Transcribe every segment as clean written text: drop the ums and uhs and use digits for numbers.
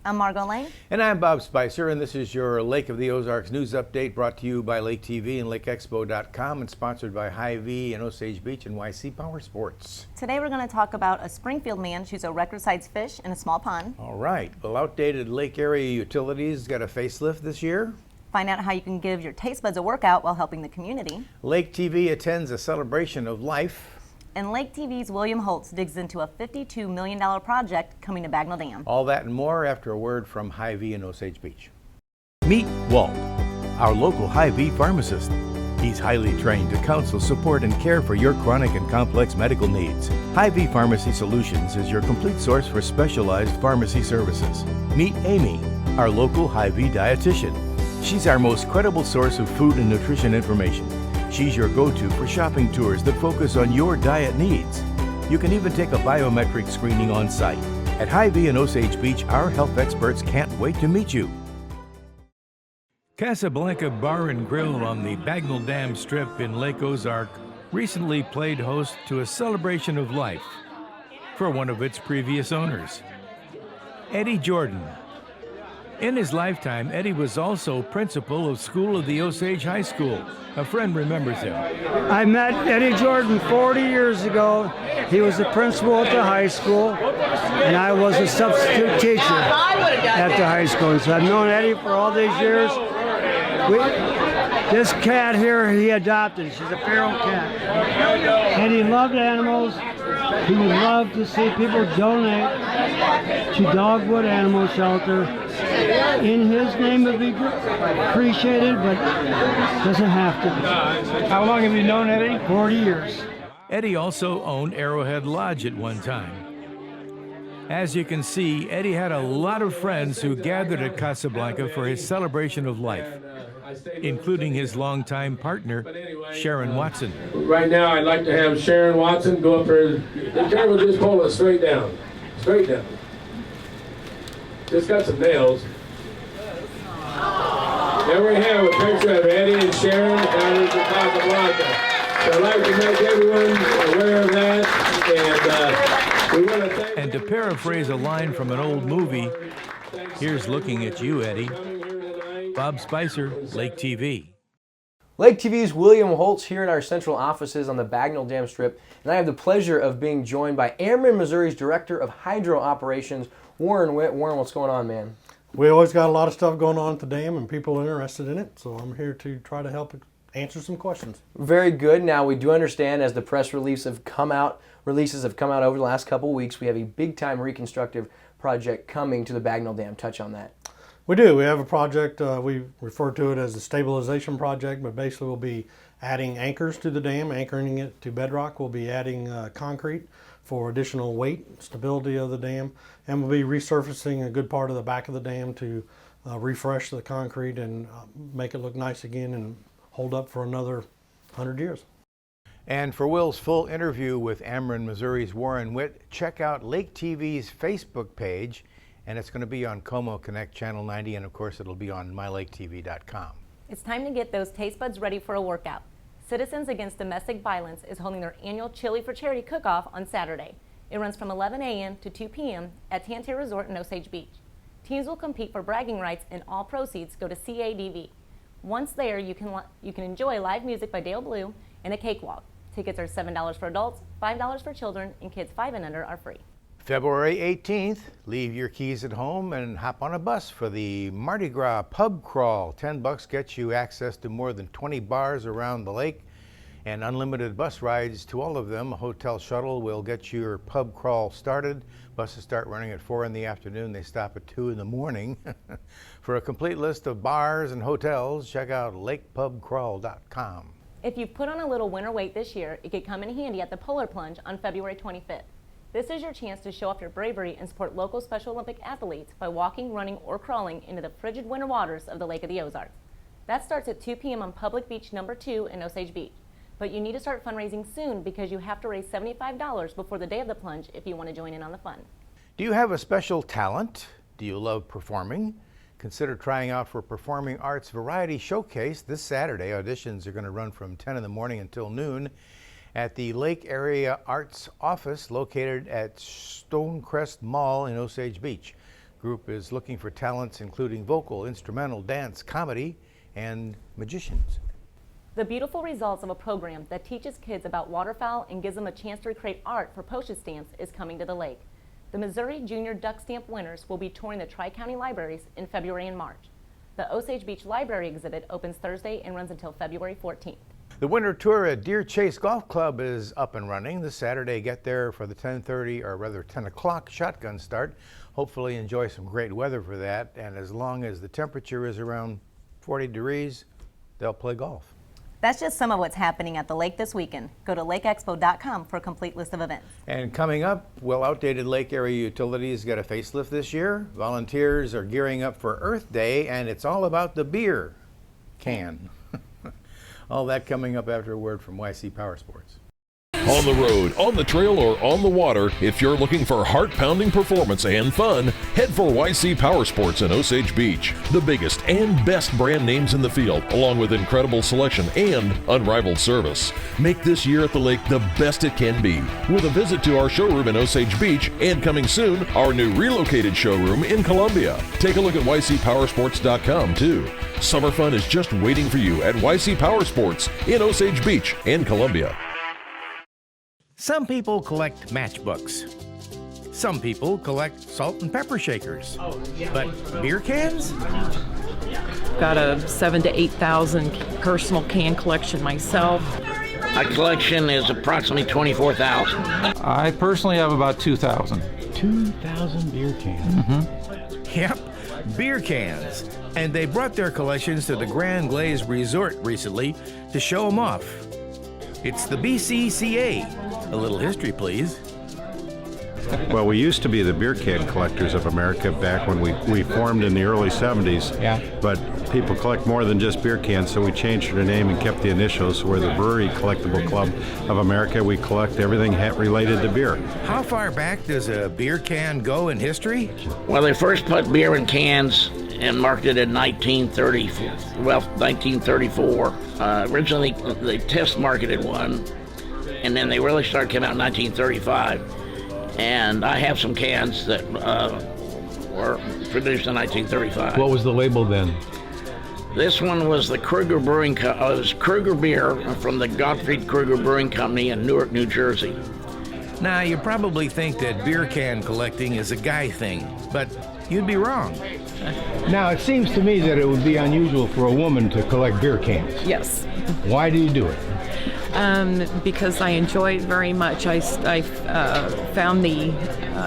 I'm Margot Lane. And I'm Bob Spicer, and this is your Lake of the Ozarks news update brought to you by Lake TV and LakeExpo.com and sponsored by Hy-Vee and Osage Beach and YC Powersports. Today we're going to talk about a Springfield man shoots a record-sized fish in a small pond. All right. Well, outdated lake area utilities got a facelift this year. Find out how you can give your taste buds a workout while helping the community. Lake TV attends a celebration of life. And Lake TV's William Holtz digs into a $52 million project coming to Bagnell Dam. All that and more after a word from Hy-Vee and Osage Beach. Meet Walt, our local Hy-Vee pharmacist. He's highly trained to counsel, support, and care for your chronic and complex medical needs. Hy-Vee Pharmacy Solutions is your complete source for specialized pharmacy services. Meet Amy, our local Hy-Vee dietitian. She's our most credible source of food and nutrition information. She's your go-to for shopping tours that focus on your diet needs. You can even take a biometric screening on site. At Hy-Vee and Osage Beach, our health experts can't wait to meet you. Casablanca Bar and Grill on the Bagnell Dam Strip in Lake Ozark recently played host to a celebration of life for one of its previous owners, Eddie Jordan. In his lifetime, Eddie was also principal of School of the Osage High School. A friend remembers him. I met Eddie Jordan 40 years ago. He was the principal at the high school, and I was a substitute teacher at the high school. So I've known Eddie for all these years. This cat here, he adopted. She's a feral cat. And he loved animals. He loved to see people donate to Dogwood Animal Shelter. In his name, it would be appreciated, but doesn't have to. How long have you known Eddie? 40 years. Eddie also owned Arrowhead Lodge at one time. As you can see, Eddie had a lot of friends who gathered at Casablanca for his celebration of life, including his longtime partner, Sharon Watson. Right now, I'd like to have Sharon Watson go up here. The camera just pull it straight down. Straight down. Just got some nails. There we have a picture of Eddie and Sharon down in Casablanca. So I'd like to make everyone aware of that. And we want to thank. And to paraphrase a line from an old movie, here's looking at you, Eddie. Bob Spicer, Lake TV. Lake TV's William Holtz here in our central offices on the Bagnell Dam Strip, and I have the pleasure of being joined by Ameren, Missouri's Director of Hydro Operations, Warren Witt. Warren, what's going on, man? We always got a lot of stuff going on at the dam and people are interested in it, so I'm here to try to help answer some questions. Very good. Now, we do understand as the press releases have come out over the last couple of weeks, we have a big-time reconstructive project coming to the Bagnell Dam. Touch on that. We do. We have a project, we refer to it as a stabilization project, but basically we'll be adding anchors to the dam, anchoring it to bedrock. We'll be adding concrete for additional weight, stability of the dam, and we'll be resurfacing a good part of the back of the dam to refresh the concrete and make it look nice again and hold up for another 100 years. And for Will's full interview with Ameren, Missouri's Warren Witt, check out Lake TV's Facebook page, and it's going to be on Como Connect Channel 90, and of course it'll be on mylaketv.com. It's time to get those taste buds ready for a workout. Citizens Against Domestic Violence is holding their annual Chili for Charity cook-off on Saturday. It runs from 11 a.m. to 2 p.m. at Tantier Resort in Osage Beach. Teams will compete for bragging rights, and all proceeds go to CADV. Once there, you can enjoy live music by Dale Blue and a cakewalk. Tickets are $7 for adults, $5 for children, and kids 5 and under are free. February 18th, leave your keys at home and hop on a bus for the Mardi Gras Pub Crawl. $10 gets you access to more than 20 bars around the lake and unlimited bus rides to all of them. A hotel shuttle will get your pub crawl started. Buses start running at 4 in the afternoon. They stop at 2 in the morning. For a complete list of bars and hotels, check out lakepubcrawl.com. If you've put on a little winter weight this year, it could come in handy at the Polar Plunge on February 25th. This is your chance to show off your bravery and support local Special Olympic athletes by walking, running, or crawling into the frigid winter waters of the Lake of the Ozarks. That starts at 2 p.m. on Public Beach number 2 in Osage Beach. But you need to start fundraising soon because you have to raise $75 before the day of the plunge if you want to join in on the fun. Do you have a special talent? Do you love performing? Consider trying out for Performing Arts Variety Showcase this Saturday. Auditions are going to run from 10 in the morning until noon at the Lake Area Arts Office located at Stonecrest Mall in Osage Beach. group is looking for talents including vocal, instrumental, dance, comedy, and magicians. The beautiful results of a program that teaches kids about waterfowl and gives them a chance to recreate art for postage stamps is coming to the lake. The Missouri Junior Duck Stamp winners will be touring the Tri-County libraries in February and March. The Osage Beach Library exhibit opens Thursday and runs until February 14th. The winter tour at Deer Chase Golf Club is up and running this Saturday. Get there for the 10:30 or rather 10 o'clock shotgun start. Hopefully enjoy some great weather for that, and as long as the temperature is around 40 degrees, they'll play golf. That's just some of what's happening at the lake this weekend. Go to lakeexpo.com for a complete list of events. And coming up, well, outdated lake area utilities got a facelift this year. Volunteers are gearing up for Earth Day, and it's all about the beer can. All that coming up after a word from YC Powersports. On the road, on the trail, or on the water, if you're looking for heart-pounding performance and fun, head for YC Powersports in Osage Beach. The biggest and best brand names in the field, along with incredible selection and unrivaled service. Make this year at the lake the best it can be, with a visit to our showroom in Osage Beach, and coming soon, our new relocated showroom in Columbia. Take a look at YCPowersports.com too. Summer fun is just waiting for you at YC Powersports in Osage Beach and Columbia. Some people collect matchbooks. Some people collect salt and pepper shakers. But beer cans? Got a 7,000 to 8,000 personal can collection myself. My collection is approximately 24,000. I personally have about 2,000. 2,000 beer cans? Mm-hmm. Yep, beer cans. And they brought their collections to the Grand Glaze Resort recently to show them off. It's the BCCA. A little history, please. Well, we used to be the Beer Can Collectors of America back when we formed in the early 70s. Yeah. But people collect more than just beer cans, so we changed our name and kept the initials. We're the Brewery Collectible Club of America. We collect everything related to beer. How far back does a beer can go in history? Well, they first put beer in cans and marketed in 1934. Originally, they test marketed one, and then they really started coming out in 1935. And I have some cans that were produced in 1935. What was the label then? This one was the Kruger Brewing it was Kruger beer from the Gottfried Kruger Brewing Company in Newark, New Jersey. Now, you probably think that beer can collecting is a guy thing, but you'd be wrong. Now, it seems to me that it would be unusual for a woman to collect beer cans. Yes. Why do you do it? Because I enjoy it very much. I found the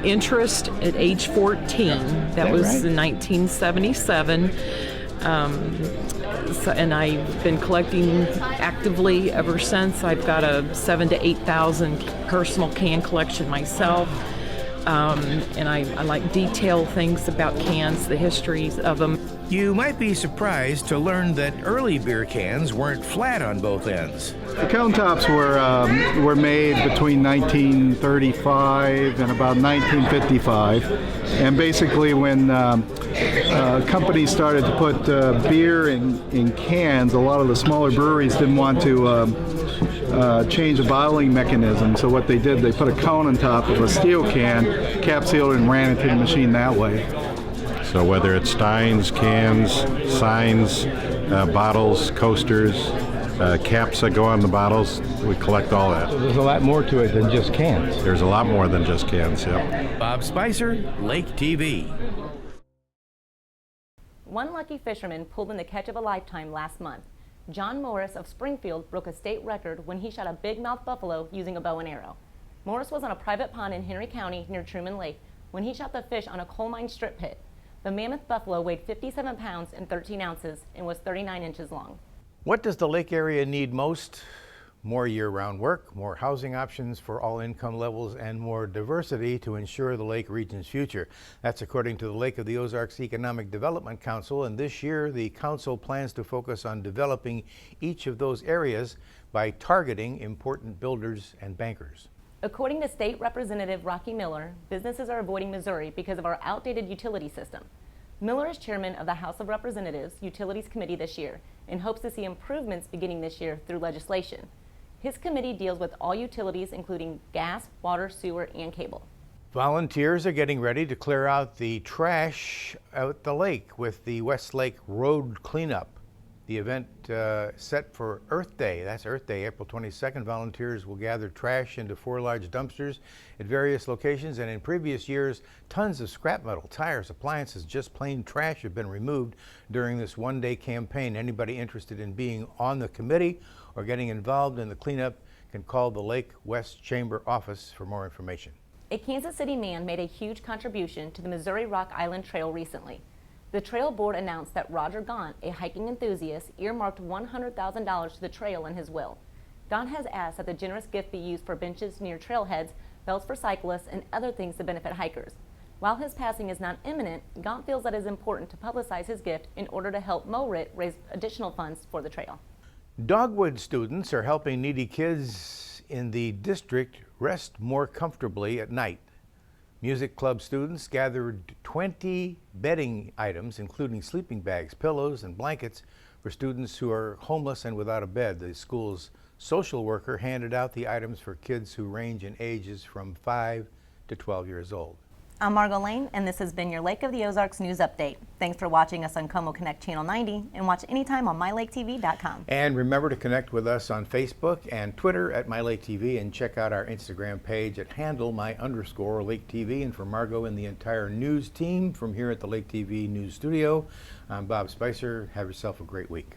interest at age 14. That was right? in 1977. And I've been collecting actively ever since. I've got a 7,000 to 8,000 personal can collection myself. And I like detailed things about cans, the histories of them. You might be surprised to learn that early beer cans weren't flat on both ends. The cone tops were made between 1935 and about 1955, and basically when companies started to put beer in cans, a lot of the smaller breweries didn't want to change the bottling mechanism, so what they did, they put a cone on top of a steel can, cap sealed, and ran it to the machine that way. So whether it's steins, cans, signs, bottles, coasters, caps that go on the bottles, we collect all that. So there's a lot more to it than just cans. There's a lot more than just cans, yep. Bob Spicer, Lake TV. One lucky fisherman pulled in the catch of a lifetime last month. John Morris of Springfield broke a state record when he shot a big-mouth buffalo using a bow and arrow. Morris was on a private pond in Henry County near Truman Lake when he shot the fish on a coal mine strip pit. The mammoth buffalo weighed 57 pounds and 13 ounces and was 39 inches long. What does the lake area need most? More year-round work, more housing options for all income levels, and more diversity to ensure the lake region's future. That's according to the Lake of the Ozarks Economic Development Council, and this year the council plans to focus on developing each of those areas by targeting important builders and bankers. According to State Representative Rocky Miller, businesses are avoiding Missouri because of our outdated utility system. Miller is chairman of the House of Representatives Utilities Committee this year and hopes to see improvements beginning this year through legislation. His committee deals with all utilities including gas, water, sewer, and cable. Volunteers are getting ready to clear out the trash out the lake with the West Lake Road Cleanup. The event set for Earth Day. That's Earth Day, April 22nd. Volunteers will gather trash into 4 large dumpsters at various locations, and in previous years, tons of scrap metal, tires, appliances, just plain trash have been removed during this one-day campaign. Anybody interested in being on the committee or getting involved in the cleanup can call the Lake West Chamber office for more information. A Kansas City man made a huge contribution to the Missouri Rock Island Trail recently. The trail board announced that Roger Gaunt, a hiking enthusiast, earmarked $100,000 to the trail in his will. Gaunt has asked that the generous gift be used for benches near trailheads, belts for cyclists, and other things to benefit hikers. While his passing is not imminent, Gaunt feels that it is important to publicize his gift in order to help MORIT raise additional funds for the trail. Dogwood students are helping needy kids in the district rest more comfortably at night. Music club students gathered 20 bedding items, including sleeping bags, pillows, and blankets for students who are homeless and without a bed. The school's social worker handed out the items for kids who range in ages from 5 to 12 years old. I'm Margot Lane, and this has been your Lake of the Ozarks News Update. Thanks for watching us on Como Connect Channel 90, and watch anytime on MyLakeTV.com. And remember to connect with us on Facebook and Twitter at MyLakeTV, and check out our Instagram page at handle_LakeTV. And for Margot and the entire news team from here at the Lake TV News Studio, I'm Bob Spicer. Have yourself a great week.